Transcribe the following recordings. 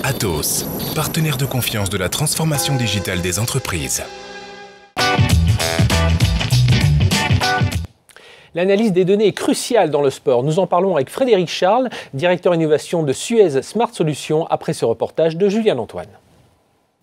Atos, partenaire de confiance de la transformation digitale des entreprises. L'analyse des données est cruciale dans le sport. Nous en parlons avec Frédéric Charles, directeur innovation de Suez Smart Solutions, après ce reportage de Julien Antoine.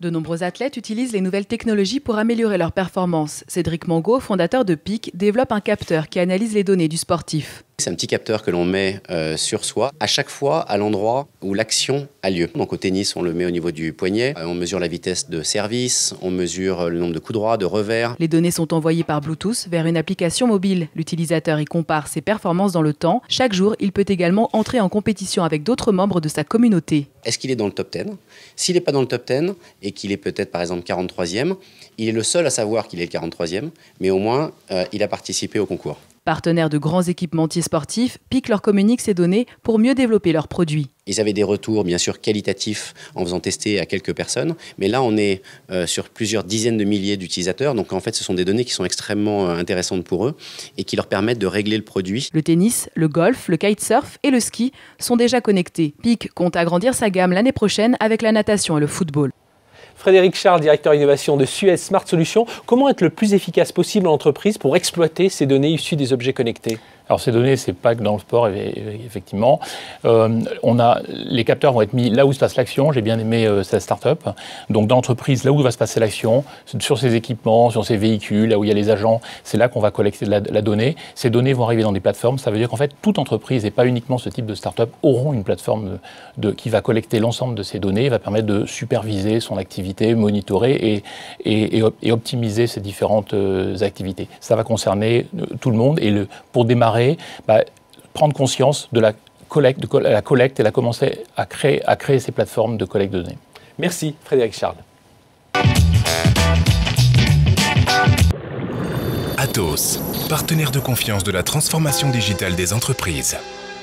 De nombreux athlètes utilisent les nouvelles technologies pour améliorer leur performance. Cédric Mangot, fondateur de PIC, développe un capteur qui analyse les données du sportif. C'est un petit capteur que l'on met sur soi, à chaque fois à l'endroit où l'action a lieu. Donc au tennis, on le met au niveau du poignet, on mesure la vitesse de service, on mesure le nombre de coups droits, de revers. Les données sont envoyées par Bluetooth vers une application mobile. L'utilisateur y compare ses performances dans le temps. Chaque jour, il peut également entrer en compétition avec d'autres membres de sa communauté. Est-ce qu'il est dans le top 10 ? S'il n'est pas dans le top 10 et qu'il est peut-être par exemple 43e, il est le seul à savoir qu'il est le 43e, mais au moins il a participé au concours. Partenaires de grands équipementiers sportifs, PIC leur communique ces données pour mieux développer leurs produits. Ils avaient des retours bien sûr qualitatifs en faisant tester à quelques personnes, mais là on est sur plusieurs dizaines de milliers d'utilisateurs, donc en fait ce sont des données qui sont extrêmement intéressantes pour eux et qui leur permettent de régler le produit. Le tennis, le golf, le kitesurf et le ski sont déjà connectés. PIC compte agrandir sa gamme l'année prochaine avec la natation et le football. Frédéric Charles, directeur innovation de Suez Smart Solutions. Comment être le plus efficace possible en entreprise pour exploiter ces données issues des objets connectés ? Alors ces données, c'est pas que dans le sport, effectivement. Les capteurs vont être mis là où se passe l'action. J'ai bien aimé cette start-up. Donc dans l'entreprise, là où va se passer l'action, sur ses équipements, sur ses véhicules, là où il y a les agents, c'est là qu'on va collecter de la donnée. Ces données vont arriver dans des plateformes. Ça veut dire qu'en fait, toute entreprise, et pas uniquement ce type de start-up, auront une plateforme qui va collecter l'ensemble de ces données, va permettre de superviser son activité, monitorer et optimiser ses différentes activités. Ça va concerner tout le monde. Et pour démarrer, prendre conscience de la collecte et la commencer à créer ces plateformes de collecte de données. Merci Frédéric Charles. Atos, partenaire de confiance de la transformation digitale des entreprises.